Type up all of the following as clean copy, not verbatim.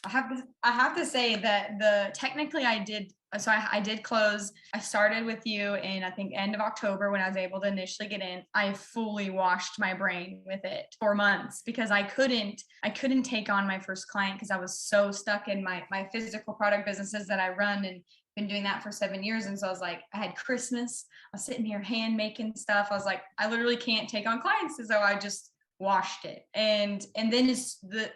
I have to say that technically I did. So I did close. I started with you in, I think, end of October when I was able to initially get in. I fully washed my brain with it for months because I couldn't take on my first client because I was so stuck in my physical product businesses that I run and been doing that for 7 years. And so I was like, I had Christmas, I was sitting here hand making stuff. I was like, I literally can't take on clients. And so I just washed it. And then it's the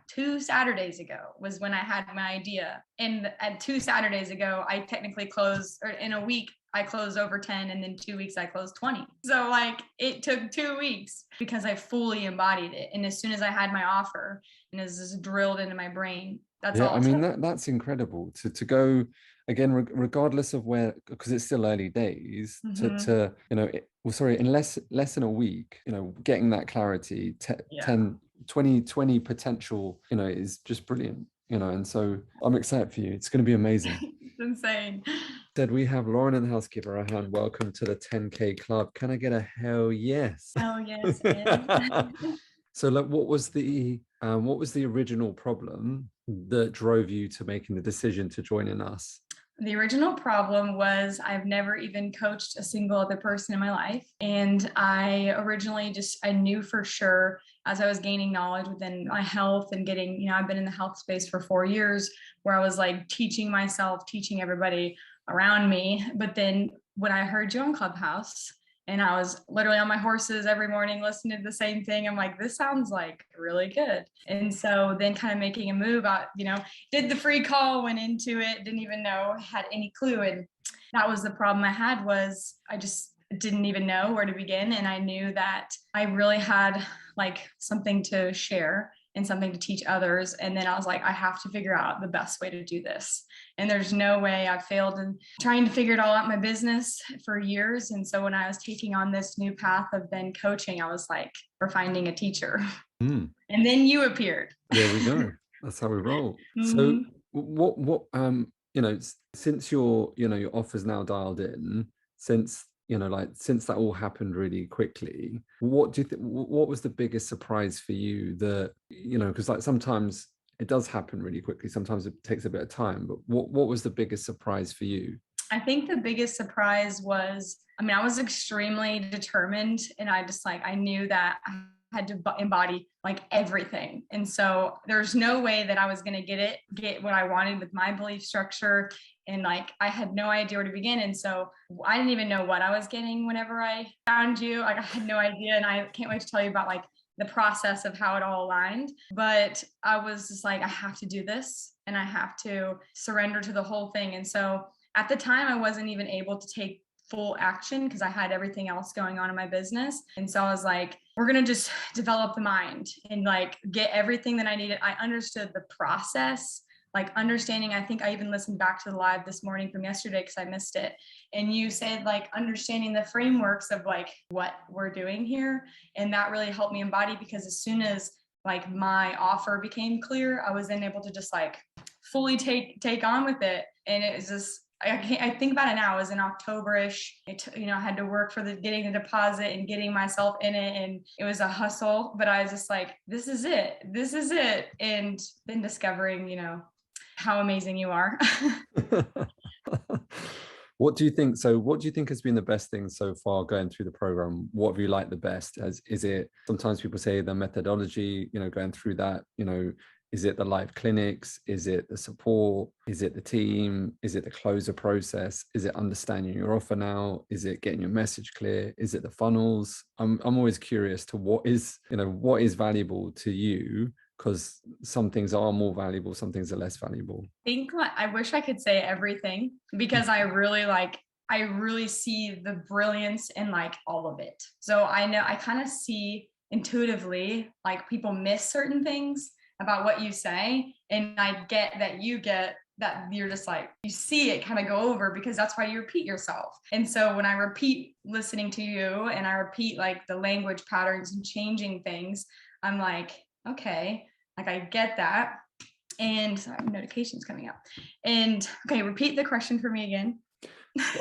2 Saturdays ago was when I had my idea. And at 2 Saturdays ago, I technically closed, or in a week, I closed over 10, and then 2 weeks I closed 20. So like it took 2 weeks because I fully embodied it. And as soon as I had my offer and it was just drilled into my brain, that's Yeah, all I it mean took. that's incredible to go again, regardless of where, because it's still early days, Mm-hmm. to well, sorry, in less than a week, getting that clarity, Yeah. 10, 20 potential, is just brilliant, and so I'm excited for you. It's going to be amazing. It's insane. Said we have Lauren in the house. Give her a hand. Welcome to the 10K club. Can I get a hell yes? Oh, yes. And So, like, what was the original problem that drove you to making the decision to join in us? the original problem was I've never even coached a single other person in my life. And I originally I knew for sure as I was gaining knowledge within my health and getting, I've been in the health space for 4 years where I was like teaching myself, teaching everybody around me. But then when I heard you on Clubhouse, and I was literally on my horses every morning listening to the same thing. I'm like, this sounds like really good. And so then kind of making a move out, did the free call, went into it, didn't even know, had any clue. And that was the problem I had, was I just didn't even know where to begin. And I knew that I really had like something to share and something to teach others. And then I was like, I have to figure out the best way to do this. And there's no way. I failed in trying to figure it all out in my business for years. And so when I was taking on this new path of then coaching, I was like, we're finding a teacher. Mm, And then you appeared. there we go. That's how we roll. So, Mm-hmm. since your offer's now dialed in, since that all happened really quickly, what do you think? What was the biggest surprise for you that, because like sometimes it does happen really quickly, sometimes it takes a bit of time, but what was the biggest surprise for you? I think the biggest surprise was, I was extremely determined, and I knew that I had to embody like everything. And so there's no way that I was going to get what I wanted with my belief structure. And like, I had no idea where to begin. And so I didn't even know what I was getting whenever I found you. Like, I had no idea. And I can't wait to tell you about like the process of how it all aligned. But I was just like, I have to do this and I have to surrender to the whole thing. And so at the time, I wasn't even able to take full action because I had everything else going on in my business. And so I was like, we're going to just develop the mind and like get everything that I needed. I understood the process, like understanding. I think I even listened back to the live this morning from yesterday because I missed it. And you said like understanding the frameworks of like what we're doing here. And that really helped me embody, because as soon as like my offer became clear, I was then able to just like fully take on with it. And it was just, I think about it now, it was in October-ish. I had to work for getting the deposit and getting myself in it. And it was a hustle, but I was just like, this is it. This is it. And then discovering, how amazing you are. What do you think? So, what do you think has been the best thing so far going through the program? What have you liked the best? Is it, sometimes people say the methodology, going through that, is it the live clinics? Is it the support? Is it the team? Is it the closer process? Is it understanding your offer now? Is it getting your message clear? Is it the funnels? I'm always curious to what is valuable to you, because some things are more valuable, some things are less valuable. Think like, I wish I could say everything, because I really see the brilliance in like all of it. So I know I kind of see intuitively like people miss certain things about what you say. And I get that you're just like, you see it kind of go over, because that's why you repeat yourself. And so when I repeat listening to you and I repeat like the language patterns and changing things, I'm like, okay, like I get that. And sorry, notifications coming up. And okay, repeat the question for me again.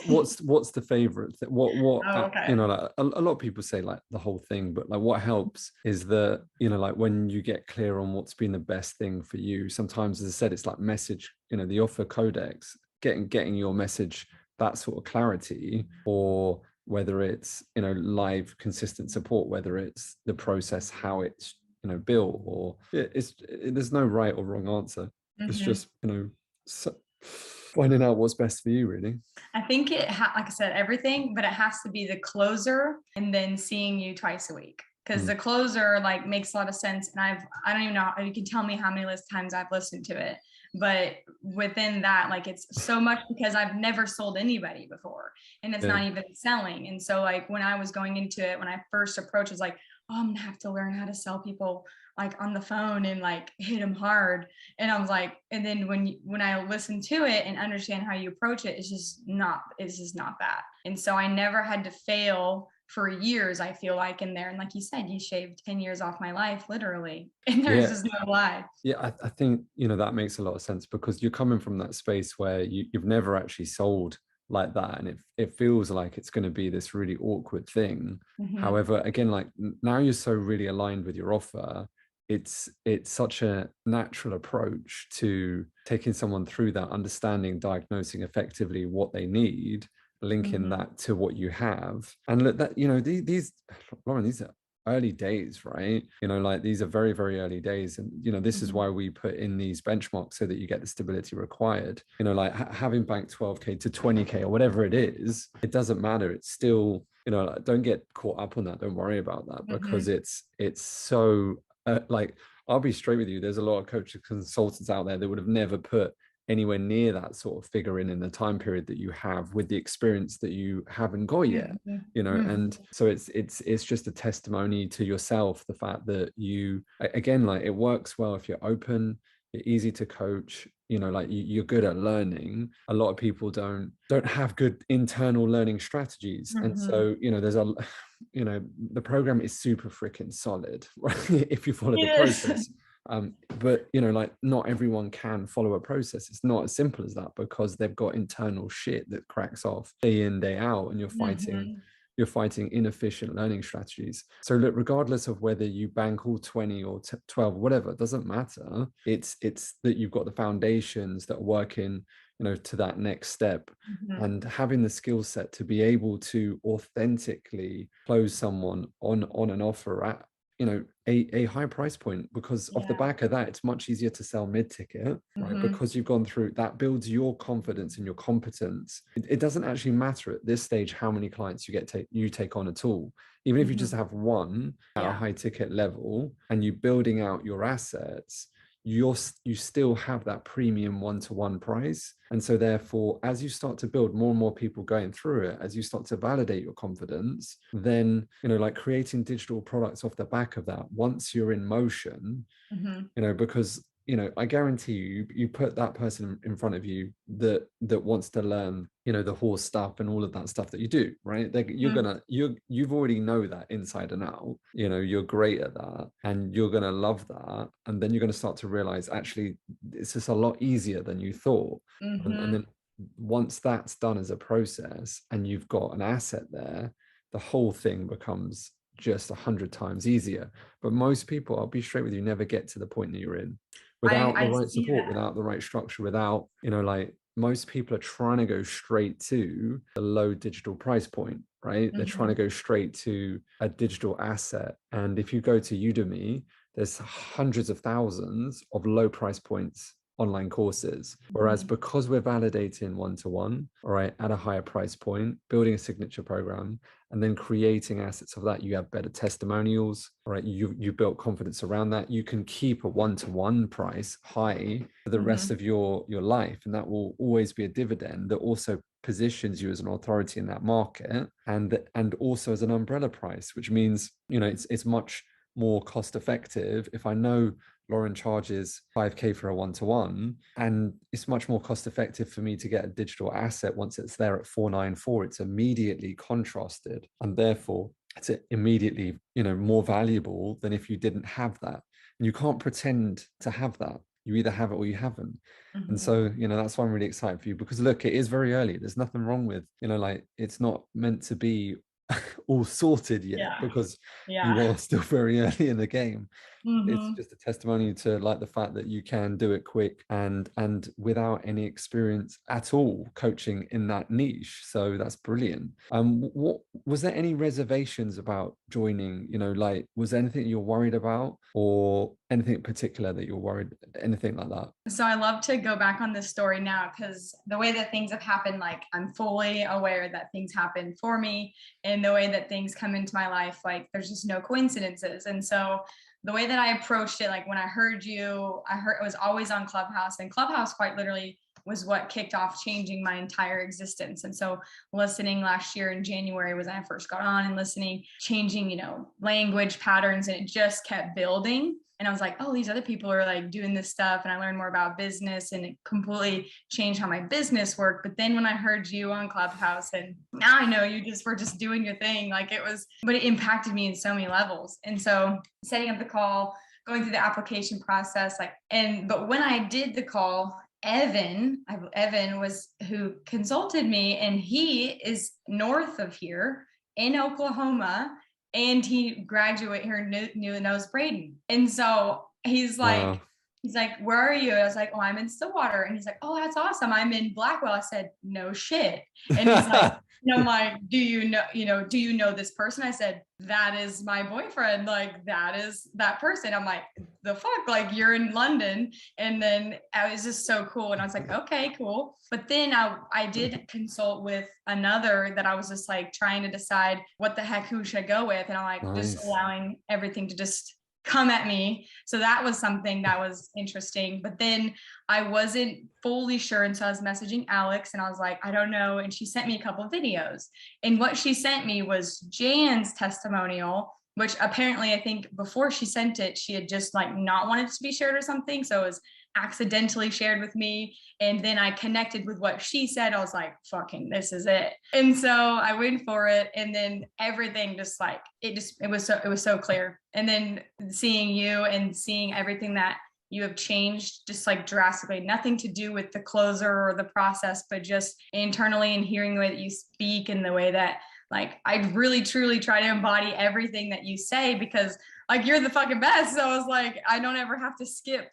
what's the favorite what Oh, you okay. know, like a lot of people say like the whole thing, but like what helps is that, you know, like when you get clear on what's been the best thing for you, sometimes, as I said, it's like message, you know, the offer codex, getting your message, that sort of clarity, or whether it's, you know, live consistent support, whether it's the process, how it's, you know, built, or there's no right or wrong answer. It's Mhm. just, you know, finding out what's best for you, really. I think like I said, everything, but it has to be the closer and then seeing you twice a week. Because Mm. the closer like makes a lot of sense. And I don't even know, you can tell me how many times I've listened to it. But within that, like it's so much because I've never sold anybody before and it's Yeah. not even selling. And so like when I was going into it, when I first approached, it was like, oh, I'm gonna have to learn how to sell people like on the phone and like hit them hard. And I was like, and then when I listen to it and understand how you approach it, it's just not that. And so I never had to fail for years, I feel like, in there. And like you said, you shaved 10 years off my life, literally. And there's Yeah. just no lie. Yeah, I think, you know, that makes a lot of sense because you're coming from that space where you've never actually sold like that, and it feels like it's going to be this really awkward thing. Mm-hmm. However, again, like now you're so really aligned with your offer, it's such a natural approach to taking someone through that, understanding, diagnosing effectively what they need, linking Mm-hmm. that to what you have. And look, that, you know, these Lauren, these are early days, right? You know, like these are very, very early days. And, you know, this is Mm-hmm. why we put in these benchmarks so that you get the stability required. You know, like having banked 12K to 20K or whatever it is, it doesn't matter. It's still, you know, like, don't get caught up on that. Don't worry about that because Mm-hmm. it's so like, I'll be straight with you. There's a lot of coaches, consultants out there that would have never put anywhere near that sort of figure in the time period that you have with the experience that you haven't got yet, you know. Mm-hmm. And so it's just a testimony to yourself, the fact that you, again, like it works well if you're open, you're easy to coach, you know, like you're good at learning. A lot of people don't have good internal learning strategies, and Mm-hmm. so, you know, there's a you know, the program is super freaking solid, right? If you follow the Yes. process. But, you know, like not everyone can follow a process. It's not as simple as that because they've got internal shit that cracks off day in, day out, and Mm-hmm. you're fighting inefficient learning strategies. So look, regardless of whether you bank all 20 or 12, whatever, it doesn't matter. It's that you've got the foundations that are working, you know, to that next step, Mm-hmm. and having the skill set to be able to authentically close someone on an offer at, you know, a high price point, because off the Yeah. back of that, it's much easier to sell mid-ticket, right? Mm-hmm. Because you've gone through that, builds your confidence and your competence. It doesn't actually matter at this stage how many clients you take on at all. Even if you just Mm-hmm. have one at a Yeah. high ticket level and you're building out your assets, you still have that premium one-to-one price. And so therefore, as you start to build more and more people going through it, as you start to validate your confidence, then, you know, like creating digital products off the back of that, once you're in motion, Mm-hmm. you know, because, you know, I guarantee you put that person in front of you that wants to learn, you know, the horse stuff and all of that stuff that you do, right? You've already know that inside and out. You know, you're great at that and you're gonna love that. And then you're gonna start to realize actually it's just a lot easier than you thought. And Mm-hmm. then once that's done as a process and you've got an asset there, the whole thing becomes just 100 times easier. But most people, I'll be straight with you, never get to the point that you're in without the I right see support, that. without the right structure, without, you know, like most people are trying to go straight to the low digital price point, right? They're trying to Mm-hmm. go straight to a digital asset. And if you go to Udemy, there's hundreds of thousands of low price points online courses. Whereas Mm-hmm. because we're validating one-to-one, all right, at a higher price point, building a signature program, and then creating assets of that, you have better testimonials, all right? You built confidence around that. You can keep a one-to-one price high for the rest Mm-hmm. of your life, and that will always be a dividend that also positions you as an authority in that market, and also as an umbrella price, which means, you know, it's much more cost effective if I know Lauren charges 5K for a one-to-one, and it's much more cost effective for me to get a digital asset once it's there at 494. It's immediately contrasted, and therefore it's immediately, you know, more valuable than if you didn't have that. And you can't pretend to have that. you either have it or you haven't. And Mhm. so, that's why I'm really excited for you, because look, it is very early. There's nothing wrong with, like, it's not meant to be all sorted yet, Yeah. because you Yeah. are still very early in the game. It's Mhm. just a testimony to, like, the fact that you can do it quick and without any experience at all coaching in that niche. So that's brilliant. What was there any reservations about joining? Like, was there anything you're worried about, or anything in particular that you're worried, anything like that? So I love to go back on this story now because the way that things have happened, like I'm fully aware that things happen for me, and the way that things come into my life, like there's just no coincidences. And so the way that I approached it, like when I heard you, I heard it was always on Clubhouse, and Clubhouse quite literally was what kicked off changing my entire existence. And so listening last year in January was when I first got on, and listening, changing, language patterns, and it just kept building. And I was like, oh, these other people are like doing this stuff. And I learned more about business, and it completely changed how my business worked. But then when I heard you on Clubhouse, and now I know you just were just doing your thing, like but it impacted me in so many levels. And so setting up the call, going through the application process, but when I did the call, Evan was who consulted me, and he is north of here in Oklahoma, and he graduated here, knew knows Braden. And so Wow. he's like, where are you? And I was like, oh, I'm in Stillwater. And he's like, oh, that's awesome. I'm in Blackwell. I said, no shit. And he's like, and I'm like, do you know this person? I said, that is my boyfriend. Like, that is that person. I'm like, the fuck? Like, you're in London. And then I was just so cool. And I was like, okay, cool. But then I did consult with another that I was just like trying to decide what the heck, who should I go with? And I'm like, just Nice. allowing everything to just come at me. So that was something that was interesting. But then I wasn't fully sure. And so I was messaging Alex, and I was like, I don't know. And she sent me a couple of videos. And what she sent me was Jan's testimonial, which apparently I think before she sent it, she had just like not wanted to be shared or something. So it was accidentally shared with me. And then I connected with what she said. I was like, fucking, this is it. And so I went for it. And then everything just like, it was so clear. And then seeing you and seeing everything that you have changed just like drastically, nothing to do with the closer or the process, but just internally, and hearing the way that you speak and the way that like I really truly try to embody everything that you say, because like you're the fucking best. So I was like, I don't ever have to skip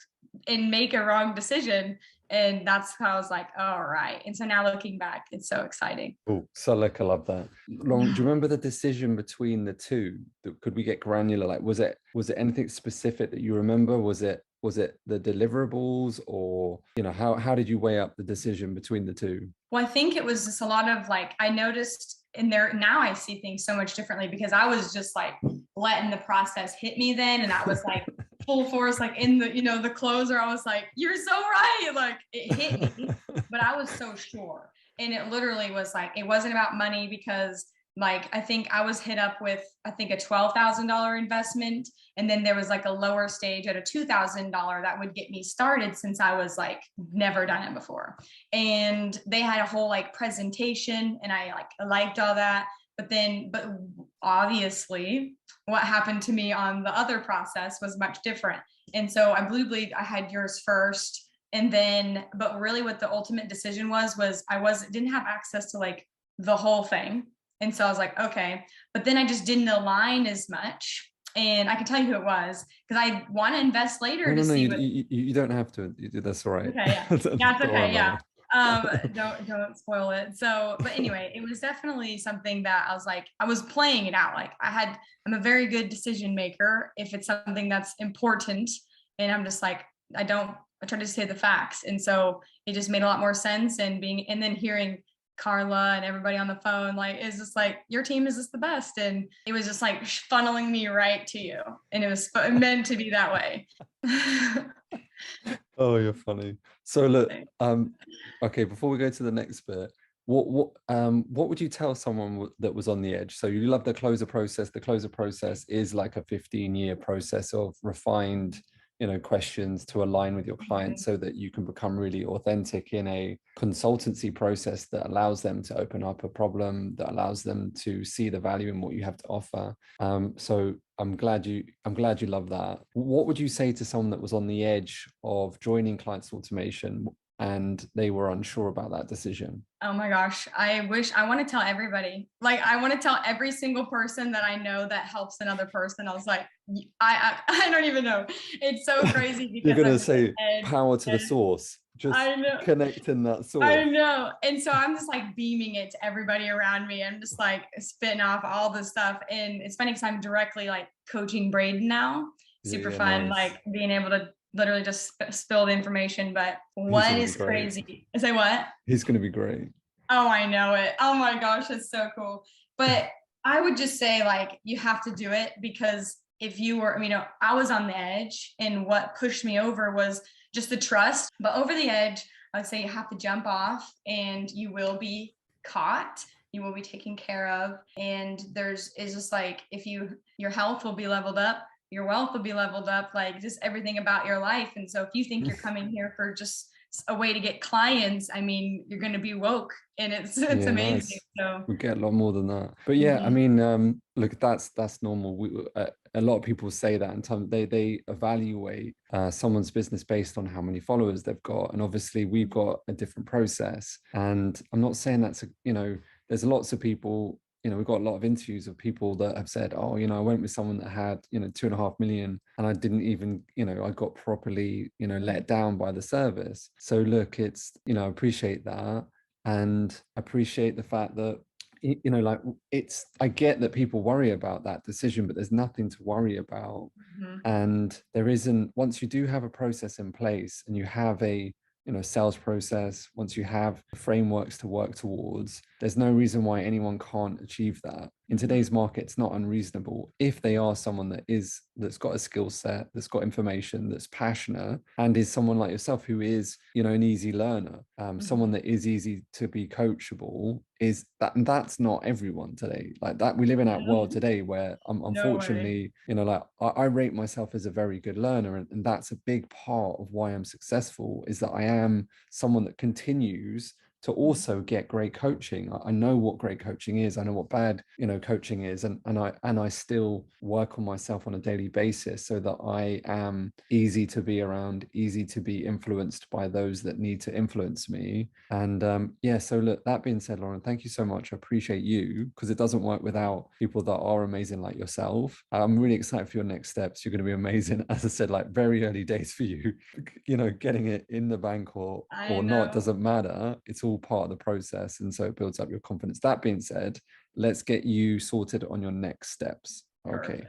and make a wrong decision. And that's how I was like, all right. And so now looking back, it's so exciting. Oh, so like, I love that. Lauren, do you remember the decision between the two? Could we get granular? Like, was it anything specific that you remember? Was it the deliverables, or how did you weigh up the decision between the two? Well, I think it was just a lot of like, I noticed in there, now I see things so much differently, because I was just like letting the process hit me then. And that was like full force, like in the closer, I was like, you're so right. Like it hit me, but I was so sure. And it literally was like, it wasn't about money, because like, I think I was hit up with, I think a $12,000 investment. And then there was like a lower stage at a $2,000 that would get me started, since I was like never done it before. And they had a whole like presentation, and I liked all that. But obviously what happened to me on the other process was much different. And so I believe I had yours first. And then, but really what the ultimate decision was didn't have access to like the whole thing. And so I was like, okay, but then I just didn't align as much. And I can tell you who it was, because I want to invest later No, to no, no. see You, what. you, you don't have to. That's all right. Okay, yeah. Yeah, it's Don't worry okay. Yeah. about Don't spoil it. So, but anyway, it was definitely something that I was like, I was playing it out. Like I'm a very good decision maker if it's something that's important. And I'm just like, I try to say the facts. And so it just made a lot more sense. And then hearing Carla and everybody on the phone, like, is just like, your team is just the best. And it was just like funneling me right to you. And it was meant to be that way. Oh, you're funny. So look, okay, before we go to the next bit, what would you tell someone that was on the edge? So you love the closer process. The closer process is like a 15-year process of refined, questions to align with your Mhm. clients so that you can become really authentic in a consultancy process that allows them to open up a problem, that allows them to see the value in what you have to offer. So I'm glad you love that. What would you say to someone that was on the edge of joining clients automation and they were unsure about that decision? Oh my gosh. I want to tell everybody. Like I want to tell every single person that I know that helps another person. I was like, I don't even know. It's so crazy You're because going to I'm say and, power to the and source, just I know. connecting that I source. know. And so I'm just like beaming it to everybody around me. I'm just like spitting off all this stuff. And it's funny because I'm directly like coaching Braden now. Yeah, Super yeah, fun, nice. like being able to literally just spill the information. But He's what going to be is great. crazy? Say what? He's going to be great. Oh, I know it. Oh my gosh, it's so cool. But I would just say, like, you have to do it because if you were, I was on the edge, and what pushed me over was just the trust. But over the edge, I would say you have to jump off and you will be caught. You will be taken care of. And is just like, if your health will be leveled up, your wealth will be leveled up, like just everything about your life. And so if you think you're coming here for just a way to get clients, I mean, you're going to be woke, and it's Yeah, amazing. nice. So, We get a lot more than that. But yeah, I mhm, mean, look, that's normal. A lot of people say that in time they evaluate someone's business based on how many followers they've got, and obviously we've got a different process. And I'm not saying there's lots of people. We've got a lot of interviews of people that have said, oh, I went with someone that had 2.5 million, and I didn't even, I got properly, let down by the service. So look, it's, I appreciate that, and appreciate the fact that like I get that people worry about that decision, but there's nothing to worry about. mhm, And there isn't, once you do have a process in place and you have a sales process, once you have frameworks to work towards, there's no reason why anyone can't achieve that. In mhm, today's market, it's not unreasonable if they are someone that's got a skill set, that's got information, that's passionate, and is someone like yourself who is an easy learner, someone mhm. that is easy to be coachable. Is that, and that's not everyone today. Like that, we live in that world No, today where no way. unfortunately, like I rate myself as a very good learner, and that's a big part of why I'm successful, is that I am someone that continues to also get great coaching. I know what great coaching is. I know what bad, coaching is, and I still work on myself on a daily basis so that I am easy to be around, easy to be influenced by those that need to influence me. And yeah, so look, that being said, Lauren, thank you so much. I appreciate you, because it doesn't work without people that are amazing like yourself. I'm really excited for your next steps. You're going to be amazing. As I said, like very early days for you. Getting it in the bank I or not know. doesn't matter. It's all part of the process. And so it builds up your confidence. That being said, let's get you sorted on your next steps. Okay. Perfect.